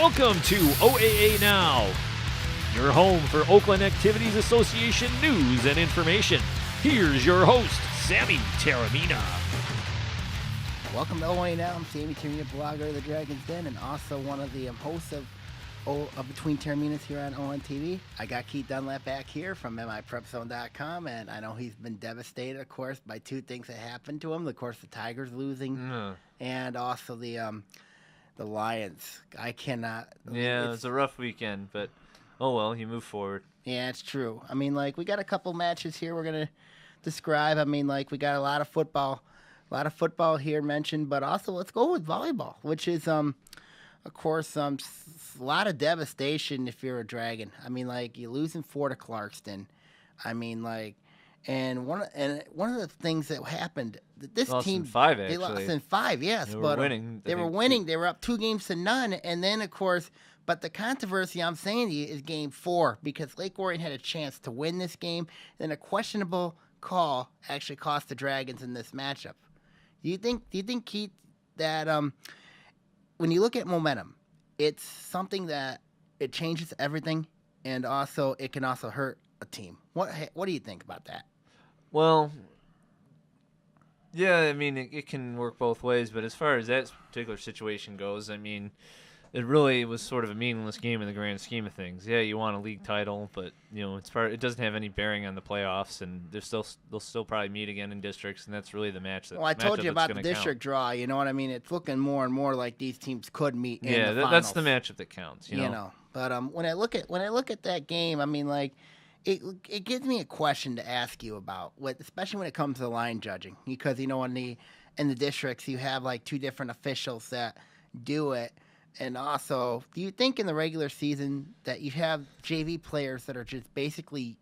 Welcome to OAA Now, your home for Oakland Activities Association news and information. Here's your host, Sammy Taramina. Welcome to OAA Now. I'm Sammy Taramina, blogger of the Dragon's Den, and also one of the hosts of Between Taraminas here on ON TV. I got Keith Dunlap back here from MIPrepZone.com, and I know he's been devastated, of course, by two things that happened to him. Of course, the Tigers losing, and also the Lions. I cannot. Yeah, it was a rough weekend, but oh well, you move forward. Yeah, it's true. I mean, like, we got a couple matches here we're going to describe. I mean, like, we got a lot of football here mentioned, but also let's go with volleyball, which is, of course, a lot of devastation if you're a Dragon. I mean, like, you're losing 4 to Clarkston. I mean, like, and one of the things that happened, this lost team in 5, actually. They lost in 5, yes, They were but winning. They were winning. They were up 2-0, and then of course, but the controversy I'm saying to you is Game 4 because Lake Orion had a chance to win this game. Then a questionable call actually cost the Dragons in this matchup. Do you think, Keith, that when you look at momentum, it's something that it changes everything, and also it can also hurt a team? What do you think about that? Well, yeah, I mean, it can work both ways, but as far as that particular situation goes, I mean, it really was sort of a meaningless game in the grand scheme of things. Yeah, you want a league title, but you know, it doesn't have any bearing on the playoffs, and they'll still probably meet again in districts, and that's really the match. Well, I told you about the district draw. You know what I mean? It's looking more and more like these teams could meet. In the finals. That's the matchup that counts. You know? But when I look at that game, I mean, like, it gives me a question to ask you about, especially when it comes to line judging, because you know in the districts you have like 2 different officials that do it. And also, do you think in the regular season that you have JV players that are just basically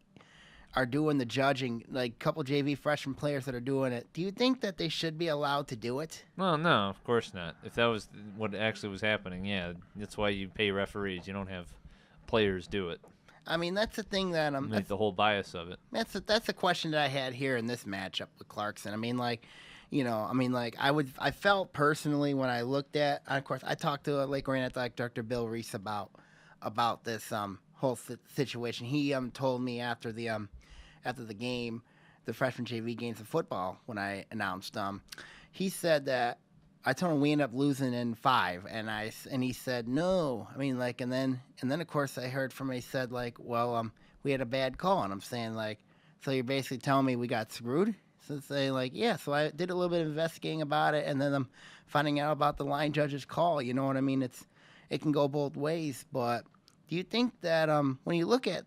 are doing the judging, like a couple JV freshman players that are doing it? Do you think that they should be allowed to do it? Well, no, of course not. If that was what actually was happening, yeah, that's why you pay referees. You don't have players do it. I mean, that's the thing that that's the whole bias of it. That's the question that I had here in this matchup with Clarkson. I mean, like, you know, I mean, like, I felt personally when I looked at, of course, I talked to Lake Orion Athletic Director Bill Reese about this whole situation. He told me after the game, the freshman JV games of football, when I announced, he said that I told him we ended up losing in 5, and he said no. I mean, like, and then of course I heard from him. He said like, well, we had a bad call, and I'm saying like, so you're basically telling me we got screwed? So say like, yeah. So I did a little bit of investigating about it, and then I'm finding out about the line judge's call. You know what I mean? It can go both ways. But do you think that when you look at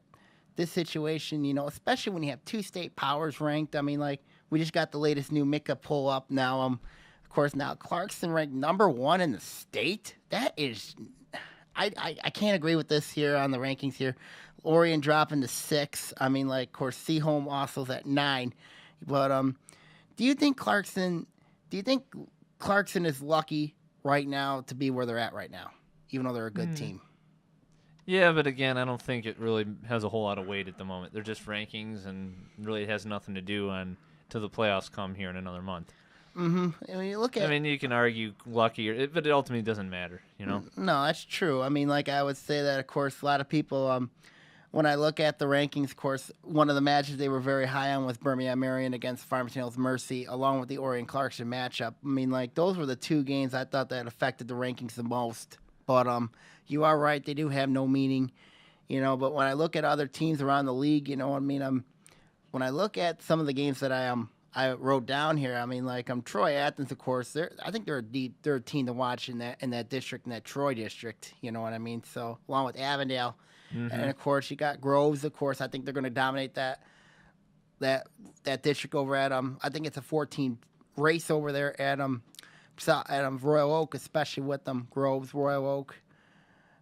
this situation, you know, especially when you have 2 state powers ranked, I mean, like, we just got the latest new MICA pull up now. Of course, now Clarkson ranked number 1 in the state. That is, I can't agree with this here on the rankings here. Orion dropping to 6. I mean, like, of course, Seaholm also is at 9. But do you think Clarkson is lucky right now to be where they're at right now, even though they're a good team? Yeah, but again, I don't think it really has a whole lot of weight at the moment. They're just rankings, and really it has nothing to do till the playoffs come here in another month. Mm-hmm. I mean, you can argue lucky, but it ultimately doesn't matter, you know? No, that's true. I mean, like, I would say that, of course, a lot of people, when I look at the rankings, of course, one of the matches they were very high on was Birmingham Marion against Farmington Hills Mercy, along with the Orion-Clarkson matchup. I mean, like, those were the 2 games I thought that affected the rankings the most. But you are right, they do have no meaning, you know. But when I look at other teams around the league, you know what I mean, when I look at some of the games that I wrote down here, I mean, like, Troy Athens, of course. I think they're a team to watch in that district, in that Troy district. You know what I mean? So along with Avondale, and of course you got Groves. Of course, I think they're going to dominate that district over at I think it's a 14 race over there at Royal Oak, especially with Groves, Royal Oak,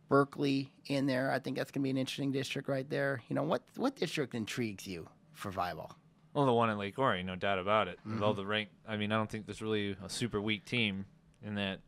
Berkeley in there. I think that's going to be an interesting district right there. You know, what district intrigues you for volleyball? Well, the one in Lake Orion, no doubt about it. With all the rank, I mean, I don't think there's really a super weak team in that.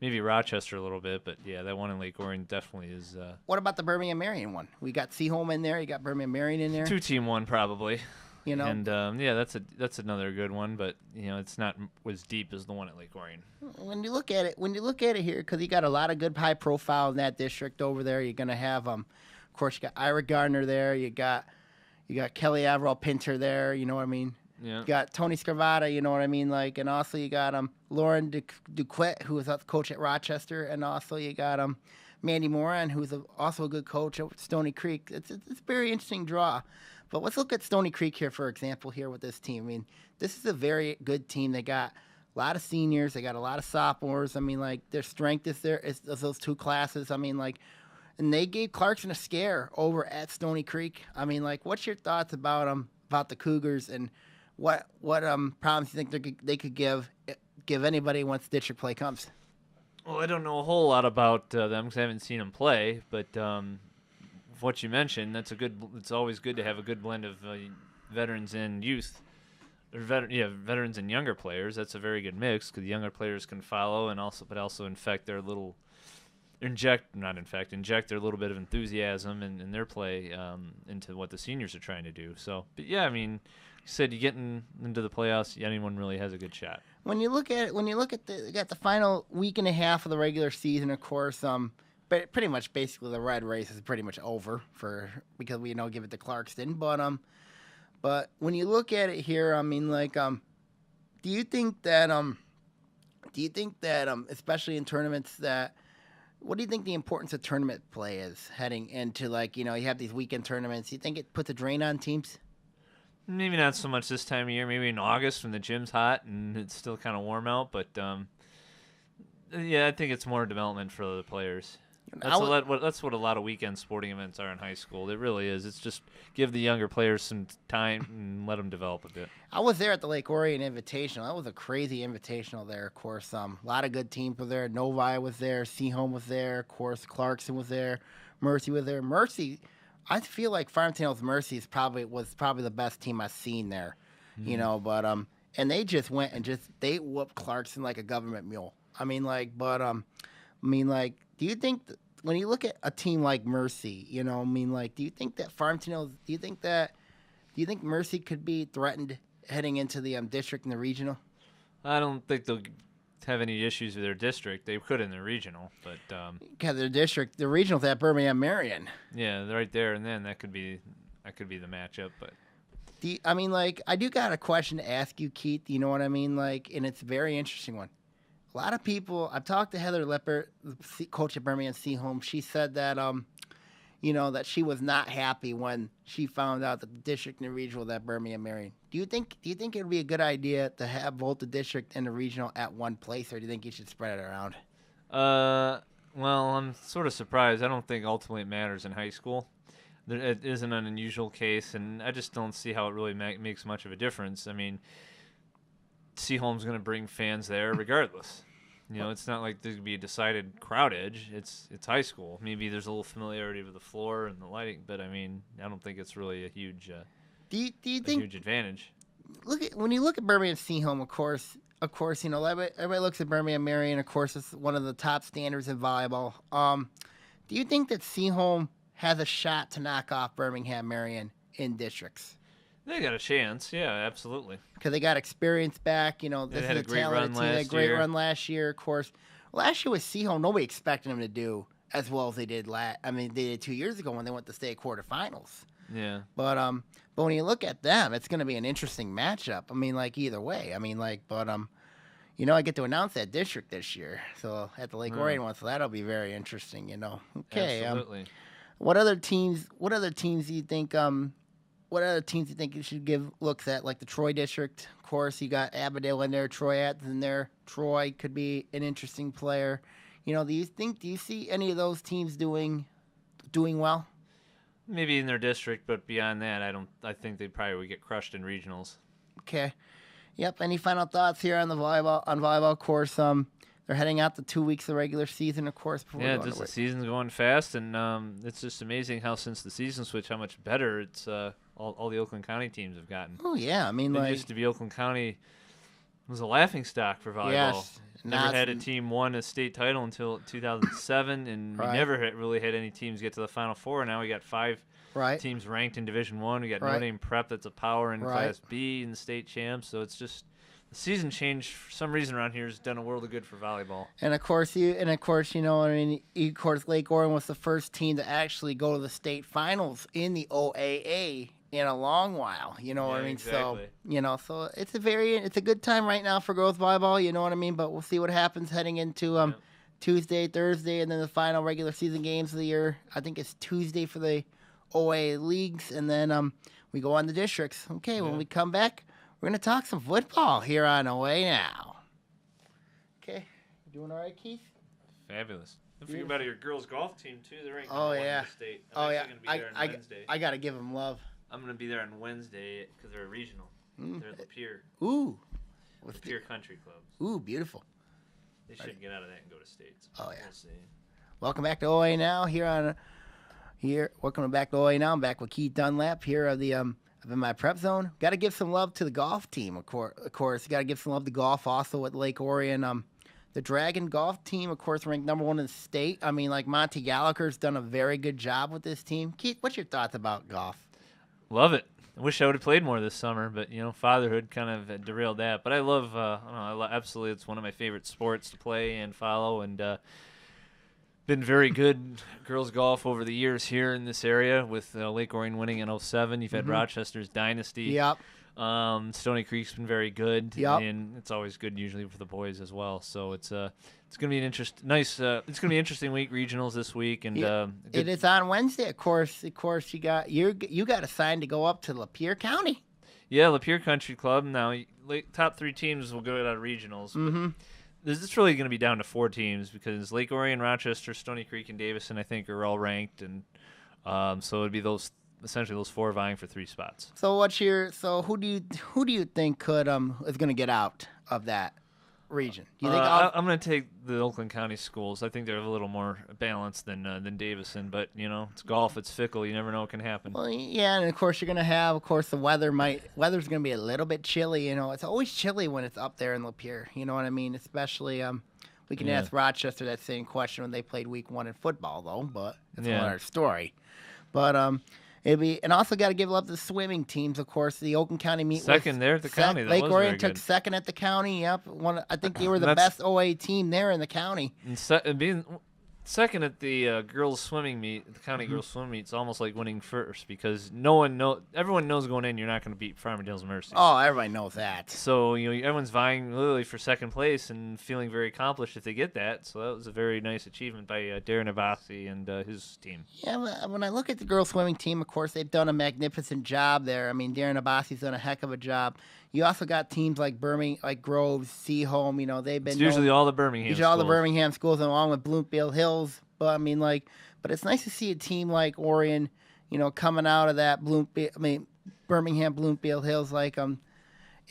Maybe Rochester a little bit, but yeah, that one in Lake Orion definitely is. What about the Birmingham Marion one? We got Seaholm in there. You got Birmingham Marion in there. 2-team one probably. You know, And yeah, that's another good one, but it's not as deep as the one at Lake Orion. when you look at it here, because you got a lot of good high profile in that district over there. You're gonna have of course, you got Ira Gardner there. You got Kelly Averill Pinter there. You know what I mean? Yeah. You got Tony Scarvata. You know what I mean? Like, and also you got Lauren Duquette, who was a coach at Rochester, and also you got Mandy Moran, who's also a good coach at Stony Creek. It's a very interesting draw. But let's look at Stony Creek here, for example, here with this team. I mean, this is a very good team. They got a lot of seniors. They got a lot of sophomores. I mean, like, their strength is those two classes. I mean, like, and they gave Clarkson a scare over at Stony Creek. I mean, like, what's your thoughts about the Cougars and what problems you think they could give anybody once district play comes? Well, I don't know a whole lot about them because I haven't seen them play, but what you mentioned, it's always good to have a good blend of veterans and youth, or veterans and younger players. That's a very good mix because the younger players can follow and also inject their little bit of enthusiasm and their play into what the seniors are trying to do. So, but yeah, I mean, you said you getting into the playoffs, anyone really has a good shot. When you look at the final week and a half of the regular season, of course, but pretty much basically the red race is pretty much over because we give it to Clarkston. But when you look at it here, I mean, like, do you think that especially in tournaments what do you think the importance of tournament play is heading into, like, you have these weekend tournaments? Do you think it puts a drain on teams? Maybe not so much this time of year. Maybe in August when the gym's hot and it's still kind of warm out. But yeah, I think it's more development for the players. That's what a lot of weekend sporting events are in high school. It really is. It's just give the younger players some time and let them develop a bit. I was there at the Lake Orion Invitational. That was a crazy invitational there, of course. A lot of good teams were there. Novi was there. Seaholm was there. Of course, Clarkson was there. Mercy was there. Mercy, I feel like Farmington's Mercy was probably the best team I've seen there. Mm-hmm. But and they just went and they whooped Clarkson like a government mule. I mean, like, do you think when you look at a team like Mercy, do you think that Farmington, do you think Mercy could be threatened heading into the district and the regional? I don't think they'll have any issues with their district. They could in the regional, but their district, the regional's at Birmingham Marion. Yeah, right there, and then that could be the matchup. But I do got a question to ask you, Keith. You know what I mean? Like, and it's a very interesting one. A lot of people, I've talked to Heather Lippert, the coach at Birmingham Seaholm. She said that, that she was not happy when she found out that the district and the regional at Birmingham Marion. Do you think it would be a good idea to have both the district and the regional at one place, or do you think you should spread it around? Well, I'm sort of surprised. I don't think ultimately it matters in high school. It isn't an unusual case, and I just don't see how it really makes much of a difference. I mean, Seaholm's going to bring fans there regardless. It's not like there's going to be a decided crowd edge. It's high school. Maybe there's a little familiarity with the floor and the lighting, but I mean, I don't think it's really a huge do you think huge advantage. When you look at Birmingham Seaholm, of course, everybody looks at Birmingham Marion. Of course, it's one of the top standards in volleyball. Do you think that Seaholm has a shot to knock off Birmingham Marion in districts? They got a chance, yeah, absolutely. Because they got experience back. This is a talented team. They had a great run last year, of course. Last year with Seaholm, nobody expected them to do as well as they did they did 2 years ago when they went to state quarterfinals. Yeah. But when you look at them, it's going to be an interesting matchup. I mean, like, either way. I mean, like, but I get to announce that district this year, so at the Lake Orion one, so that'll be very interesting. Okay. Absolutely. What other teams do you think? What other teams do you think you should give looks at? Like the Troy district, of course, you got Aberdale in there, Troy Athens in there. Troy could be an interesting player. Do you see any of those teams doing well? Maybe in their district, but beyond that, I think they probably would get crushed in regionals. Okay. Yep. Any final thoughts here on the volleyball course? They're heading out to 2 weeks of regular season, of course. Yeah, just the season's going fast, and it's just amazing how since the season switch, how much better it's all the Oakland County teams have gotten. Oh yeah, I mean, it used to be Oakland County was a laughingstock for volleyball. Yes. Never had a team won a state title until 2007, and we never really had any teams get to the Final Four. Now we got 5 teams ranked in Division I. We got Notre Dame Prep that's a power in Class B in the state champs. So it's just the season change for some reason around here has done a world of good for volleyball. And of course, Lake Orion was the first team to actually go to the state finals in the OAA in a long while, you know what I mean? Exactly. So, so it's a good time right now for girls volleyball, you know what I mean? But we'll see what happens heading into Tuesday, Thursday, and then the final regular season games of the year. I think it's Tuesday for the OAA leagues, and then we go on the districts. Okay, when we come back, we're going to talk some football here on OAA Now. Okay, you doing all right, Keith? Fabulous. Don't forget about your girls golf team, too. They're ranked number 1 in the state. I'm going to be there on Wednesday. I got to give them love. I'm going to be there on Wednesday because they're a regional. They're at Lapeer. Ooh. Lapeer Country Club. Ooh, beautiful. They should get out of that and go to states. Oh, yeah. We'll see. Welcome back to OA Now Welcome back to OA Now. I'm back with Keith Dunlap here of the in my prep zone. Got to give some love to the golf team, of course. Got to give some love to golf also at Lake Orion. The Dragon golf team, of course, ranked number 1 in the state. I mean, like Monty Gallagher's done a very good job with this team. Keith, what's your thoughts about golf? Love it. I wish I would have played more this summer, but fatherhood kind of derailed that. But I love, absolutely, it's one of my favorite sports to play and follow, and been very good girls golf over the years here in this area with Lake Orion winning in 2007. You've had Rochester's dynasty. Yep. Stony Creek's been very good, and it's always good usually for the boys as well. So it's going to be an it's going to be an interesting week. Regionals this week, and it is on Wednesday. Of course, you got assigned to go up to Lapeer County. Yeah, Lapeer Country Club. Now, top 3 teams will go out of regionals. It's really going to be down to 4 teams because Lake Orion, Rochester, Stony Creek, and Davison, I think, are all ranked, and so it'd be essentially those 4 vying for 3 spots. So who do you think is going to get out of that region? Do you think I'm going to take the Oakland County schools. I think they're a little more balanced than Davison, but it's golf. It's fickle. You never know what can happen. Well, yeah, and of course you're going to have. Of course, the weather's going to be a little bit chilly. It's always chilly when it's up there in Lapeer. You know what I mean? Especially we can ask Rochester that same question when they played week 1 in football, though. But it's another story. But and also got to give love to the swimming teams, of course. The Oakland County meet second there at the county. Lake Orion took second at the county. Yep, I think they were the best OA team there in the county. And being second at the girls swimming meet, the county girls swimming meet, it's almost like winning first because everyone knows going in you're not going to beat Farmingdale's Mercy. Oh, everybody knows that. So everyone's vying literally for second place and feeling very accomplished if they get that. So that was a very nice achievement by Darren Abbasi and his team. Yeah, when I look at the girls swimming team, of course they've done a magnificent job there. I mean, Darren Abbasi's done a heck of a job. You also got teams like Groves, Seaholm. They've been usually all the Birmingham schools. All the Birmingham schools, along with Bloomfield Hills. But but it's nice to see a team like Orion, coming out of that Birmingham, Bloomfield Hills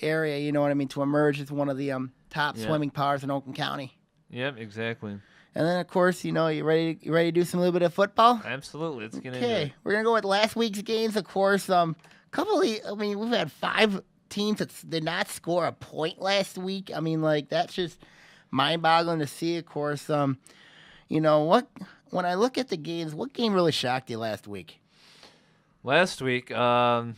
area. You know what I mean? To emerge as one of the top swimming powers in Oakland County. Yep, exactly. And then of course, you ready to do some little bit of football? Absolutely. Let's get into it. Okay, we're gonna go with last week's games. Of course, we've had 5 teams that did not score a point last week. That's just mind-boggling to see. Of course, when I look at the games, what game really shocked you last week? Last week, I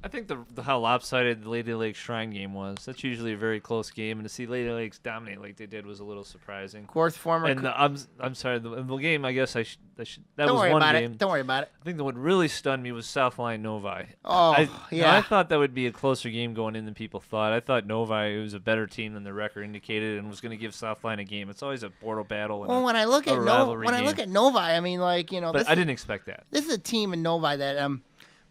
think how lopsided the Lady Lakes Shrine game was. That's usually a very close game, and to see Lady Lakes dominate like they did was a little surprising. Of course, I'm sorry, the game. I guess I should. That was one game. Don't worry about it. I think that what really stunned me was Southline Novi. Oh, I thought that would be a closer game going in than people thought. I thought Novi was a better team than the record indicated, and was going to give Southline a game. It's always a Bordeaux battle. And when I look at Novi, but I didn't expect that. This is a team in Novi that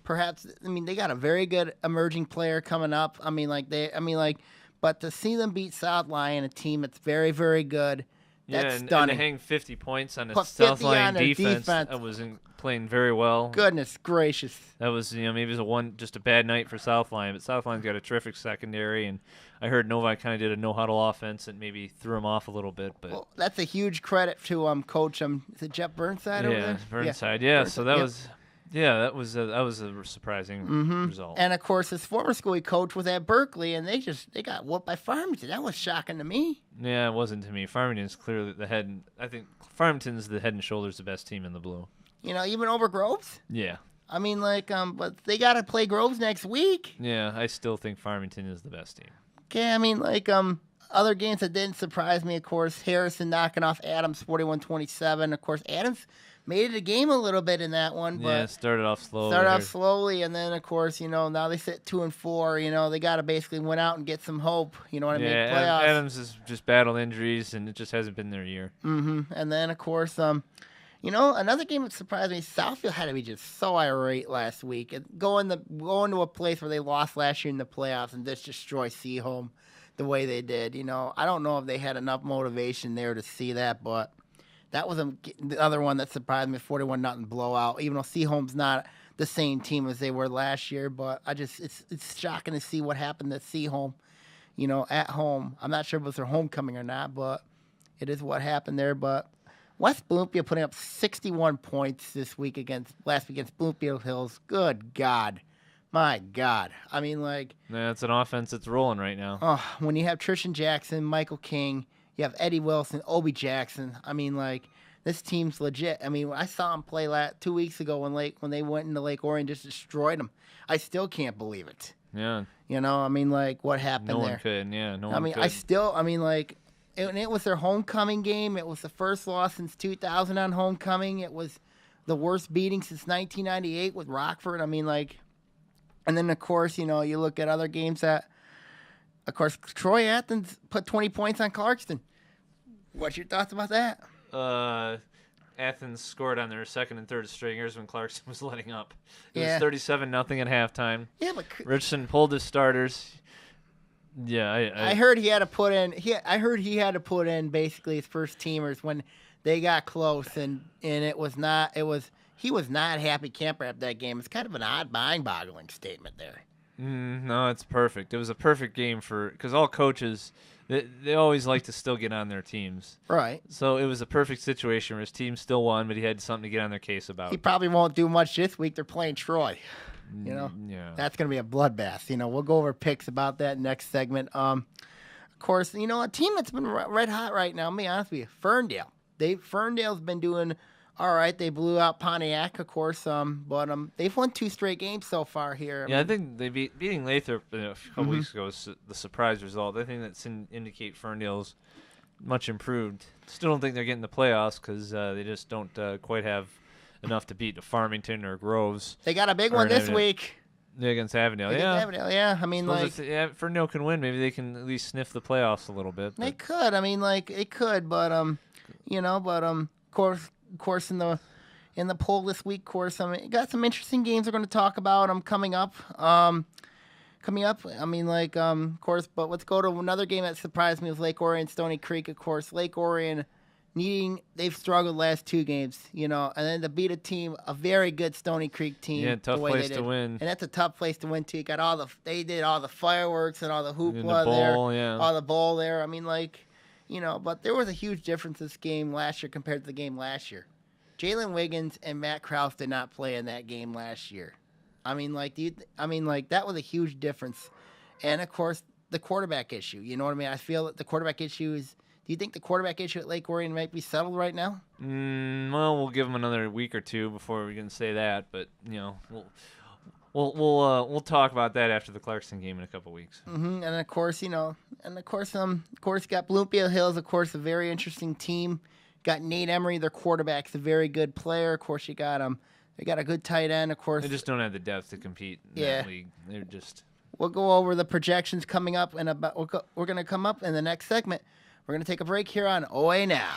perhaps they got a very good emerging player coming up. But to see them beat Southline, a team that's very, very good, that's stunning. And to hang 50 points on a Southline defense that was playing very well. Goodness gracious. That was maybe it was just a bad night for Southline, but Southline's got a terrific secondary, and I heard Novi kind of did a no-huddle offense and maybe threw him off a little bit. But that's a huge credit to Coach. Is it Jeff Burnside over there? Burnside. Yeah. Burnside. So that was. Yeah, that was a surprising result. And of course, his former school he coached was at Berkeley, and they got whooped by Farmington. That was shocking to me. Yeah, it wasn't to me. Farmington's clearly the head. I think Farmington's the head and shoulders the best team in the blue. Even over Groves. Yeah. I mean, but they got to play Groves next week. Yeah, I still think Farmington is the best team. Okay, I mean, other games that didn't surprise me, of course, Harrison knocking off Adams 41-27. Of course, Adams made it a game a little bit in that one, but yeah, started off slowly, and then of course, now they sit 2-4. They got to basically win out and get some hope. Make playoffs. Adams has just battled injuries, and it just hasn't been their year. And then of course, another game that surprised me. Southfield had to be just so irate last week, and going to a place where they lost last year in the playoffs and just destroy Seaholm the way they did. I don't know if they had enough motivation there to see that, but. That was the other one that surprised me, 41-0 blowout. Even though Seaholm's not the same team as they were last year, but it's shocking to see what happened to Seaholm, at home. I'm not sure if it was their homecoming or not, but it is what happened there. But West Bloomfield putting up 61 points last week against Bloomfield Hills. Good God. My God. I mean, Yeah, it's an offense that's rolling right now. Oh, when you have Trishan Jackson, Michael King, you have Eddie Wilson, Obi Jackson. I mean, this team's legit. I mean, I saw them play 2 weeks ago when they went into Lake Orion, just destroyed them. I still can't believe it. Yeah. I mean, what happened there? No one could. Yeah, no one could. It was their homecoming game. It was the first loss since 2000 on homecoming. It was the worst beating since 1998 with Rockford. I mean, and then, of course, you look at other games that, of course, Troy Athens put 20 points on Clarkston. What's your thoughts about that? Athens scored on their second and third stringers when Clarkston was letting up. It Yeah. was 37-0 at halftime. Yeah, but Richardson pulled his starters. Yeah, I heard he had to put in. I heard he had to put in basically his first teamers when they got close, and it was not. It was he was not happy camper after that game. It's kind of an odd, mind-boggling statement there. No, it's perfect. It was a perfect game because all coaches, they always like to still get on their teams. Right. So it was a perfect situation where his team still won, but he had something to get on their case about. He probably won't do much this week. They're playing Troy. Yeah. That's going to be a bloodbath. We'll go over picks about that next segment. Of course, a team that's been red hot right now, I'm going to be honest with you, Ferndale. Ferndale's been doing all right. They blew out Pontiac, of course, but they've won 2 straight games so far here. I think they beating Lathrop a couple weeks ago was the surprise result. I think that's indicate Ferndale's much improved. Still don't think they're getting the playoffs because they just don't quite have enough to beat Farmington or Groves. They got a big one this week. Yeah, against Avondale. Avondale, yeah. I mean, if Ferndale can win, maybe they can at least sniff the playoffs a little bit. They could. I mean, it could, but of course, in the poll this week, of course, got some interesting games we're going to talk about. Coming up. I mean, of course, but let's go to another game that surprised me was Lake Orion, Stony Creek. Of course, Lake Orion they've struggled last 2 games, and then to beat a very good Stony Creek team. Yeah, tough place to win. And that's a tough place to win too. They did all the fireworks and all the hoopla there, all the bowl there. I mean, but there was a huge difference this game last year compared to the game last year. Jalen Wiggins and Matt Krause did not play in that game last year. I mean, that was a huge difference. And of course, the quarterback issue. You know what I mean? I feel that the quarterback issue is. Do you think the quarterback issue at Lake Orion might be settled right now? Well, we'll give them another week or 2 before we can say that. But we'll talk about that after the Clarkston game in a couple weeks. And of course, got Bloomfield Hills. Of course, a very interesting team. Got Nate Emery, their quarterback's a very good player. Of course, you got they got a good tight end. Of course, they just don't have the depth to compete in that league. They're just. We'll go over the projections coming up, and we're going to come up in the next segment. We're going to take a break here on OAA Now.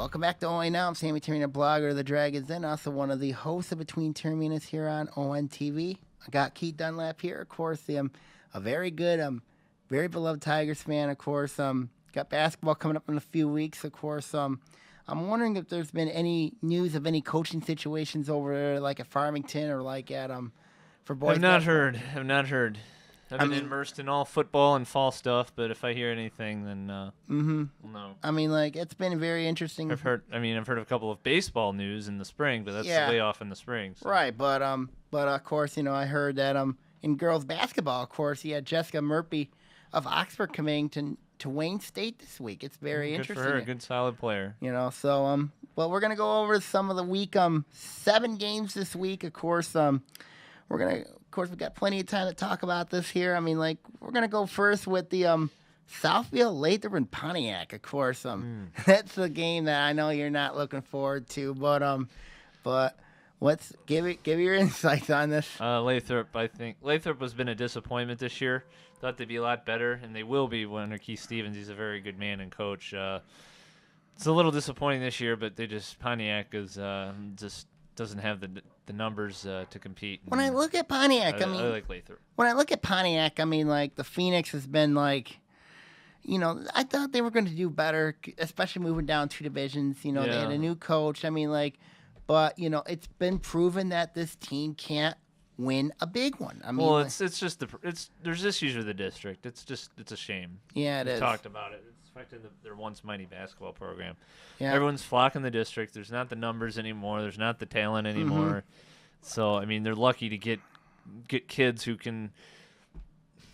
Welcome back to OAA Now. I'm Sammy Termina, blogger of the Dragons, and also one of the hosts of Between Terminas here on ONTV. I got Keith Dunlap here, of course, a very good, very beloved Tigers fan, of course. Got basketball coming up in a few weeks, of course. I'm wondering if there's been any news of any coaching situations over there, like at Farmington or like at for boys. I've not heard. I've been immersed in all football and fall stuff, but if I hear anything, then no. I mean, like, it's been very interesting. I've heard of a couple of baseball news in the spring, but that's way off in the spring. So. Right, but of course, I heard that in girls basketball, of course, you had Jessica Murphy of Oxford coming to Wayne State this week. It's very interesting. Good for her, good solid player. So well, we're gonna go over some of the week 7 games this week. Of course, we've got plenty of time to talk about this here. I mean, like, we're going to go first with the Southfield, Lathrop, and Pontiac, of course. That's the game that I know you're not looking forward to, but let's give your insights on this. Lathrop, I think. Lathrop has been a disappointment this year. Thought they'd be a lot better, and they will be under Keith Stevens. He's a very good man and coach. It's a little disappointing this year, but Pontiac is just doesn't have the numbers to compete. When I look at Pontiac, I like Lathrop. When I look at Pontiac, I mean, like, the Phoenix has been like, I thought they were going to do better, especially moving down 2 divisions. They had a new coach. I mean, like, but it's been proven that this team can't win a big one. I mean, it's just there's issues with the district. It's a shame. Yeah, it is. Talked about it. It's affecting their once mighty basketball program. Yeah. Everyone's flocking the district. There's not the numbers anymore. There's not the talent anymore. Mm-hmm. So I mean, they're lucky to get kids who can.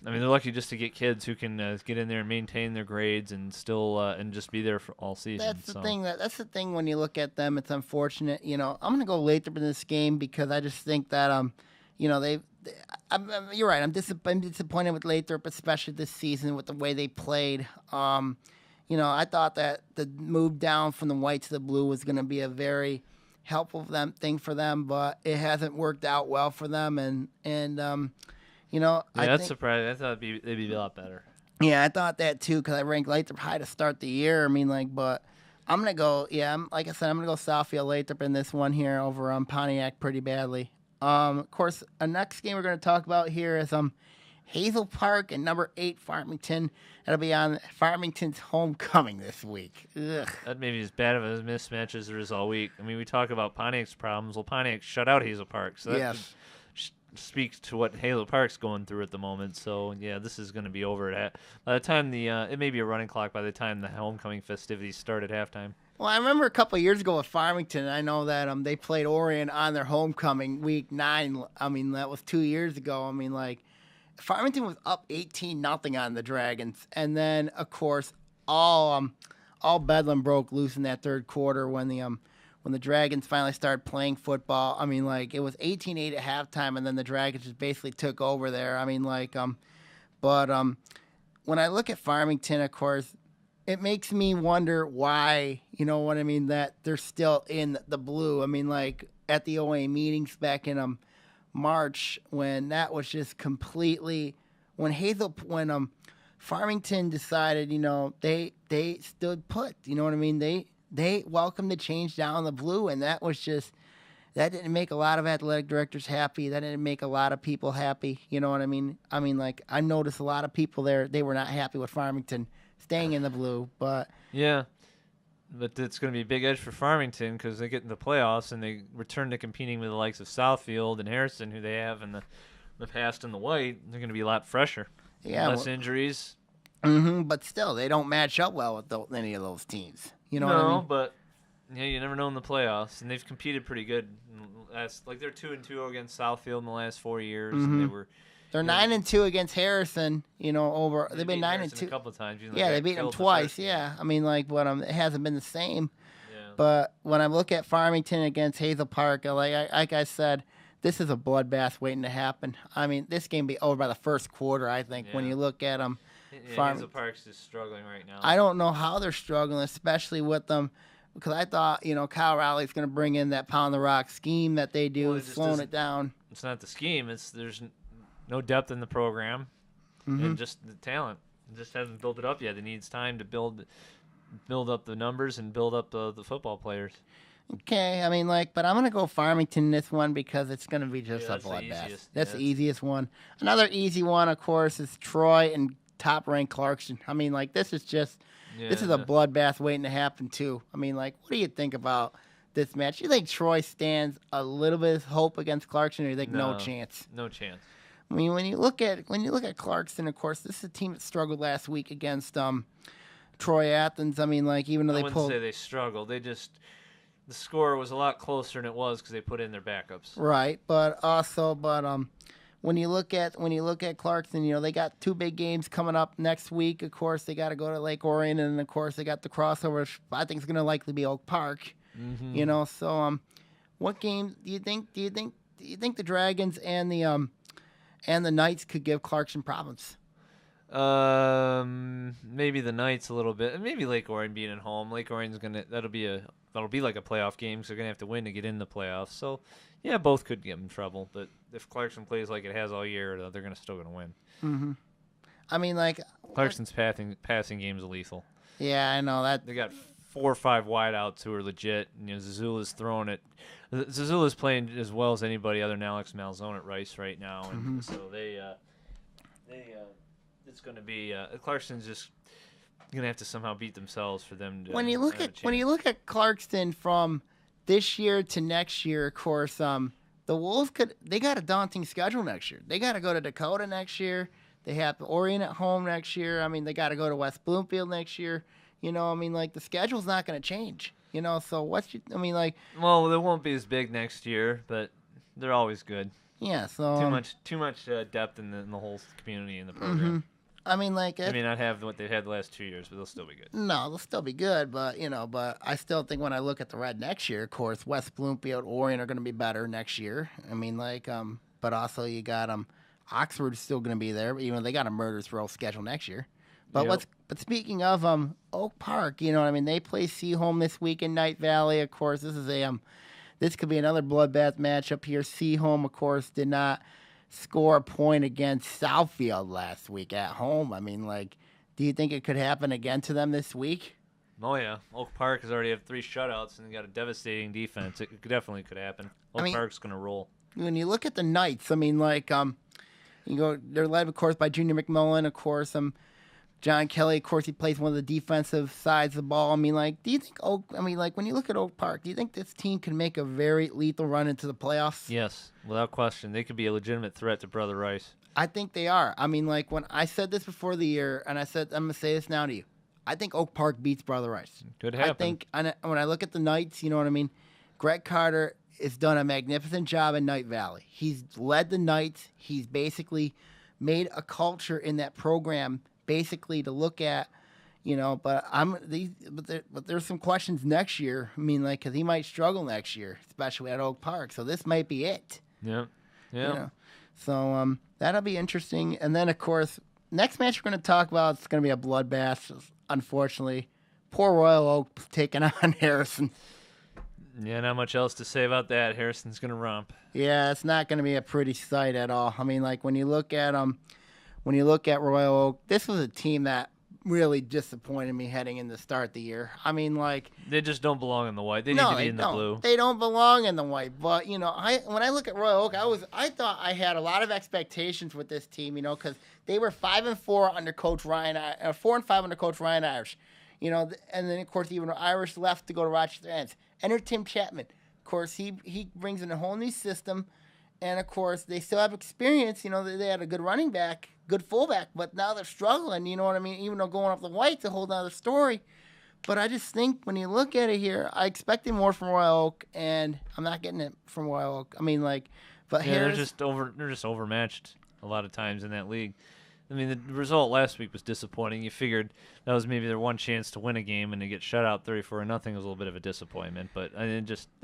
I mean, they're lucky just to get kids who can get in there and maintain their grades and still and just be there for all season. That's the thing. That's the thing when you look at them. It's unfortunate. I'm going to go Lathrop in this game because I just think that you're right. I'm disappointed with Lathrop, especially this season with the way they played. I thought that the move down from the white to the blue was going to be a very helpful thing for them, but it hasn't worked out well for them. That's surprising. I thought they'd be a lot better. Yeah, I thought that too because I ranked Lathrop high to start the year. I mean, like, but I'm gonna go. Yeah, like I said, I'm gonna go Southfield Lathrop in this one here over Pontiac pretty badly. Of course, the next game we're going to talk about here is Hazel Park and number 8 Farmington. That'll be on Farmington's homecoming this week. Ugh. That may be as bad of a mismatch as there is all week. I mean, we talk about Pontiac's problems. Well, Pontiac shut out Hazel Park, so that speaks to what Hazel Park's going through at the moment. So yeah, this is going to be over by the time it may be a running clock by the time the homecoming festivities start at halftime. Well, I remember a couple of years ago with Farmington, I know that they played Orion on their homecoming week 9. I mean, that was 2 years ago. I mean, like, Farmington was up 18-0 on the Dragons, and then of course all bedlam broke loose in that third quarter when the Dragons finally started playing football. I mean, like, it was 18-8 at halftime, and then the Dragons just basically took over there. I mean, like, but when I look at Farmington, of course, it makes me wonder why, that they're still in the blue. I mean, like, at the OA meetings back in March, when that was just completely when Farmington decided, they stood put. You know what I mean? They welcomed the change down the blue, and that didn't make a lot of athletic directors happy. That didn't make a lot of people happy. You know what I mean? I mean, like, I noticed a lot of people there, they were not happy with Farmington staying in the blue, but yeah, but it's going to be a big edge for Farmington because they get in the playoffs and they return to competing with the likes of Southfield and Harrison, who they have in the past in the white. They're going to be a lot fresher. Yeah, less injuries. But still, they don't match up well with any of those teams. You know what I mean? But you never know in the playoffs, and they've competed pretty good. Like, they're 2-2 against Southfield in the last 4 years. And they're 9-2 against Harrison. They've been 9-2 a couple of times. Yeah, they beat them twice. Yeah, I mean, like, but it hasn't been the same. Yeah. But when I look at Farmington against Hazel Park, like I said, this is a bloodbath waiting to happen. I mean, this game will be over by the first quarter, I think. Yeah. When you look at them, Hazel Park's just struggling right now. I don't know how they're struggling, especially with them. Because I thought, Kyle Rowley's going to bring in that pound the rock scheme that they do, slowing it down. It's not the scheme. There's no depth in the program, and just the talent. It just hasn't built it up yet. It needs time to build build up the numbers and build up the football players. Okay, I mean, but I'm going to go Farmington in this one because it's going to be just a That's the bloodbath. easiest. That's the easiest one. Another easy one, of course, is Troy and top-ranked Clarkson. I mean, this is just this is a bloodbath waiting to happen, too. I mean, what do you think about this match? You think Troy stands a little bit of hope against Clarkson, or you think no chance? No chance. I mean, when you look at Clarkson, of course, this is a team that struggled last week against Troy Athens. I mean, even though I they wouldn't pulled, say they struggled. The score was a lot closer than it was because they put in their backups. right? But when you look at Clarkson, they got 2 big games coming up next week. Of course, they got to go to Lake Orion, and of course, they got the crossover. Which I think is going to likely be Oak Park. Mm-hmm. So what game do you think? Do you think the Dragons and the Knights could give Clarkson problems? Maybe the Knights a little bit, and maybe Lake Orion being at home. Lake Orion's that'll be like a playoff game, so they're gonna have to win to get in the playoffs. So, yeah, both could get in trouble. But if Clarkson plays like it has all year, they're still gonna win. Mm-hmm. I mean, Clarkson's passing game's lethal. Yeah, I know that. They got 4 or 5 wideouts who are legit. Zazula's throwing it. Zazula's playing as well as anybody other than Alex Malzone at Rice right now, and so it's going to be Clarkson's just going to have to somehow beat themselves for them to. When you look at Clarkson from this year to next year, of course, the Wolves they got a daunting schedule next year. They got to go to Dakota next year. They have Orion at home next year. I mean, they got to go to West Bloomfield next year. I mean, the schedule's not going to change. So Well, they won't be as big next year, but they're always good. Yeah. So too much depth in the whole community in the program. I mean, they may not have what they've had the last 2 years, but they'll still be good. No, they'll still be good, but I still think when I look at the Red next year, of course, West Bloomfield, Orion are going to be better next year. I mean, but also you got Oxford's still going to be there, even though they got a murderous row schedule next year. But but speaking of Oak Park, they play Seaholm this week in Night Valley. Of course, this could be another bloodbath matchup here. Seaholm, of course, did not score a point against Southfield last week at home. I mean, do you think it could happen again to them this week? Oh yeah, Oak Park has already had 3 shutouts and got a devastating defense. It definitely could happen. Oak Park's going to roll. When you look at the Knights, I mean, they're led, of course, by Junior McMullen, of course, John Kelly, of course, he plays one of the defensive sides of the ball. I mean, do you think when you look at Oak Park, do you think this team can make a very lethal run into the playoffs? Yes, without question. They could be a legitimate threat to Brother Rice. I think they are. I mean, when I said this before the year, and I said, I'm going to say this now to you, I think Oak Park beats Brother Rice. Could happen. I think, when I look at the Knights, you know what I mean? Greg Carter has done a magnificent job in Night Valley. He's led the Knights. He's basically made a culture in that program basically to look at, but there's some questions next year. I mean, because he might struggle next year, especially at Oak Park. So this might be it. Yeah. So that'll be interesting. And then, of course, next match we're going to talk about, it's going to be a bloodbath, unfortunately. Poor Royal Oak taking on Harrison. Yeah, not much else to say about that. Harrison's going to romp. Yeah, it's not going to be a pretty sight at all. I mean, when you look at Royal Oak, this was a team that really disappointed me heading in the start of the year. I mean, they just don't belong in the white. They need to be in the blue. They don't belong in the white. But when I look at Royal Oak, I thought I had a lot of expectations with this team. Because they were 5-4 under Coach Ryan, 4-5 under Coach Ryan Irish. And then of course even Irish left to go to Rochester Ends. Enter Tim Chapman. Of course, he brings in a whole new system. And, of course, they still have experience. They had a good running back, good fullback, but now they're struggling, you know what I mean? Even though going off the white's a whole other story. But I just think when you look at it here, I expected more from Royal Oak, and I'm not getting it from Royal Oak. I mean, but yeah, they're just overmatched a lot of times in that league. I mean, the result last week was disappointing. You figured that was maybe their one chance to win a game, and to get shut out 34-0 was a little bit of a disappointment. But they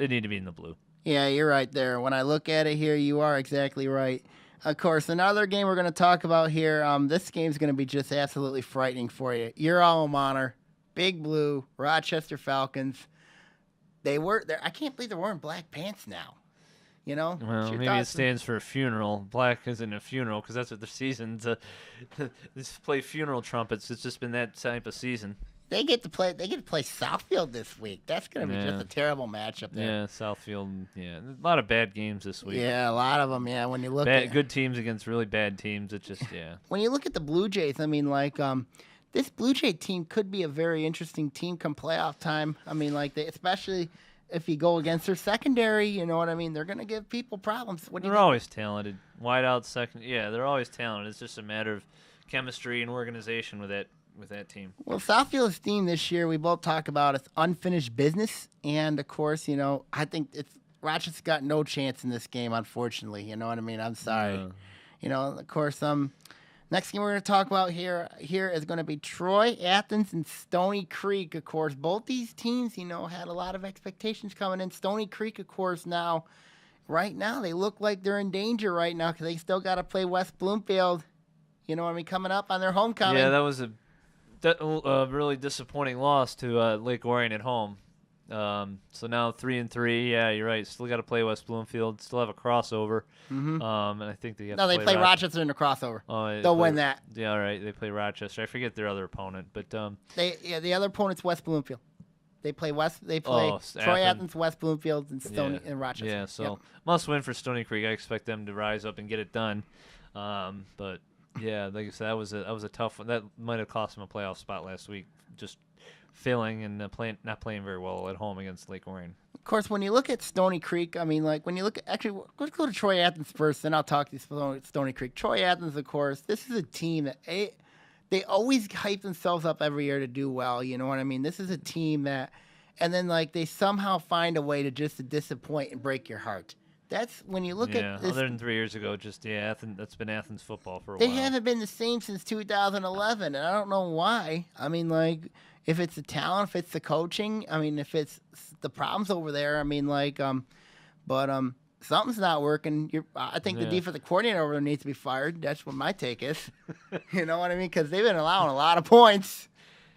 need to be in the blue. Yeah, you're right there. When I look at it here, you are exactly right. Of course, another game we're going to talk about here, this game's going to be just absolutely frightening for you. Your alma mater, Big Blue, Rochester Falcons. I can't believe they're wearing black pants now. Well, maybe it stands for a funeral. Black isn't a funeral because that's what the season's. They play funeral trumpets. It's just been that type of season. They get to play Southfield this week. That's going to be just a terrible matchup there. Yeah, Southfield. Yeah, a lot of bad games this week. Yeah, a lot of them. Yeah, when you look at good teams against really bad teams, it just When you look at the Blue Jays, I mean, like this Blue Jay team could be a very interesting team come playoff time. I mean, like especially if you go against their secondary, you know what I mean? They're going to give people problems. They're always talented. Wide out second. Yeah, they're always talented. It's just a matter of chemistry and organization with that team. Well, Southfield's team this year, we both talk about it's unfinished business. And, of course, I think Rochester's got no chance in this game, unfortunately. You know what I mean? I'm sorry. Yeah. Of course, next game we're going to talk about here is going to be Troy, Athens, and Stony Creek. Of course, both these teams, had a lot of expectations coming in. Stony Creek, of course, right now, they look like they're in danger right now because they still got to play West Bloomfield. You know what I mean? Coming up on their homecoming. Yeah, that was a really disappointing loss to Lake Orion at home. So now 3-3. Yeah, you're right. Still got to play West Bloomfield. Still have a crossover. Mm-hmm. And I think they they play Rochester in the crossover. They'll win that. Yeah, all right. They play Rochester. I forget their other opponent, but the other opponent's West Bloomfield. They play Troy, Athens, West Bloomfield, and Stony and Rochester. Yeah, so must win for Stony Creek. I expect them to rise up and get it done. But yeah, like I said, that was a tough one. That might have cost them a playoff spot last week. Just failing and not playing very well at home against Lake Orion. Of course, when you look at Stony Creek, I mean, like when you look at let's go to Troy Athens first, then I'll talk to Stony Creek. Troy Athens, of course, this is a team that they always hype themselves up every year to do well. You know what I mean? This is a team that, and then like they somehow find a way to just disappoint and break your heart. That's when you look at this. Other than 3 years ago, Athens. That's been Athens football for a while. They haven't been the same since 2011, and I don't know why. I mean, like if it's the talent, if it's the coaching, I mean, if it's the problems over there, I mean, like, but something's not working. I think the defensive coordinator over there needs to be fired. That's what my take is. You know what I mean? Because they've been allowing a lot of points.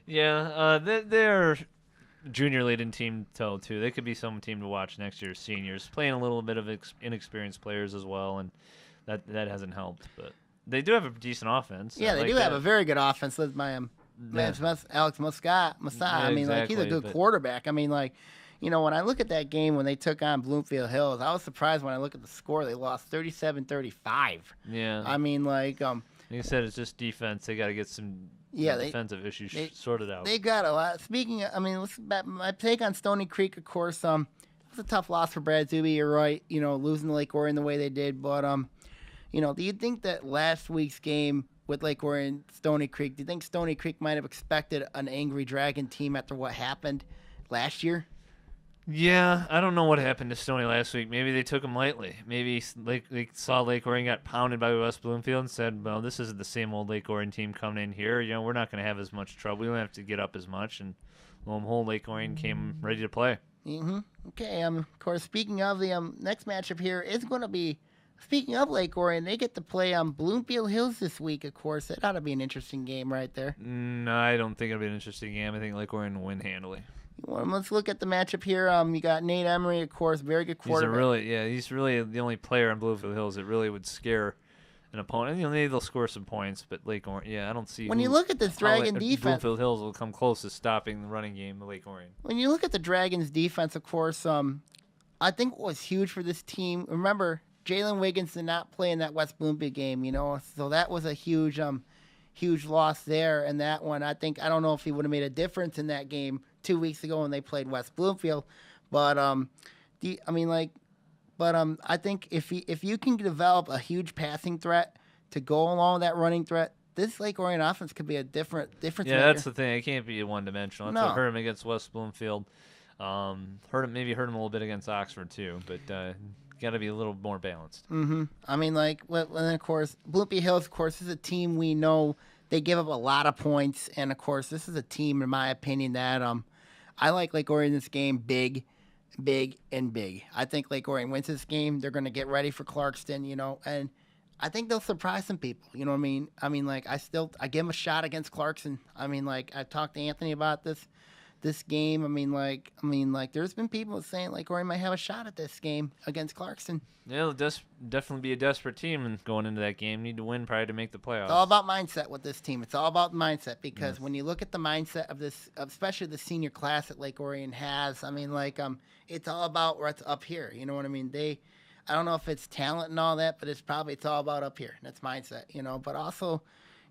Yeah, they're junior leading team too. They could be some team to watch next year. Seniors playing a little bit of inexperienced players as well, and that hasn't helped. But they do have a decent offense. Yeah, they do have a very good offense led by Alex Masai. I mean, like he's a good quarterback. I mean, like, when I look at that game when they took on Bloomfield Hills, I was surprised when I look at the score. They lost 37-35. Yeah. I mean, like I said, it's just defense. They got to get some defensive issues sorted out. They got a lot. Speaking of, I mean, my take on Stony Creek, of course, it was a tough loss for Brad Zuby. You're right, losing to Lake Orion the way they did. But, do you think that last week's game with Lake Orion, Stony Creek, do you think Stony Creek might have expected an angry Dragon team after what happened last year? Yeah, I don't know what happened to Stony last week. Maybe they took them lightly. Maybe they saw Lake Orion got pounded by West Bloomfield and said, well, this isn't the same old Lake Orion team coming in here. We're not going to have as much trouble. We don't have to get up as much. And lo and behold, Lake Orion came ready to play. Mm-hmm. Okay, of course, speaking of the next matchup here is going to be, speaking of Lake Orion, they get to play Bloomfield Hills this week, of course. That ought to be an interesting game right there. No, I don't think it'll be an interesting game. I think Lake Orion will win handily. Well, let's look at the matchup here. You got Nate Emery, of course, very good quarterback. He's really the only player on Bloomfield Hills that really would scare an opponent. Maybe they'll score some points, but Lake Orion, I don't see. When you look at this Dragon defense, Bloomfield Hills will come close to stopping the running game of Lake Orion. When you look at the Dragons' defense, of course, I think what was huge for this team. Remember, Jalen Wiggins did not play in that West Bloomfield game, so that was a huge loss there. And that one, I don't know if he would have made a difference in that game 2 weeks ago when they played West Bloomfield, but I think if you can develop a huge passing threat to go along with that running threat, this Lake Orion offense could be a difference. Yeah, maker. That's the thing. It can't be one-dimensional. That's what hurt him against West Bloomfield. Hurt him a little bit against Oxford too, but got to be a little more balanced. Mm-hmm. I mean, and then of course, Bloomfield Hills, of course, is a team we know they give up a lot of points, and of course, this is a team, in my opinion, that I like Lake Orion in this game big, and big. I think Lake Orion wins this game. They're going to get ready for Clarkston, and I think they'll surprise some people. You know what I mean? I mean, like I give them a shot against Clarkson. I mean, like I talked to Anthony about this. this game. There's been people saying like Orion might have a shot at this game against Clarkson. Yeah, it'll definitely be a desperate team going into that game. Need to win probably to make the playoffs. It's all about mindset with this team. It's all about mindset because when you look at the mindset of this, especially the senior class that Lake Orion has, it's all about what's up here. You know what I mean? I don't know if it's talent and all that, but it's all about up here. That's mindset, But also,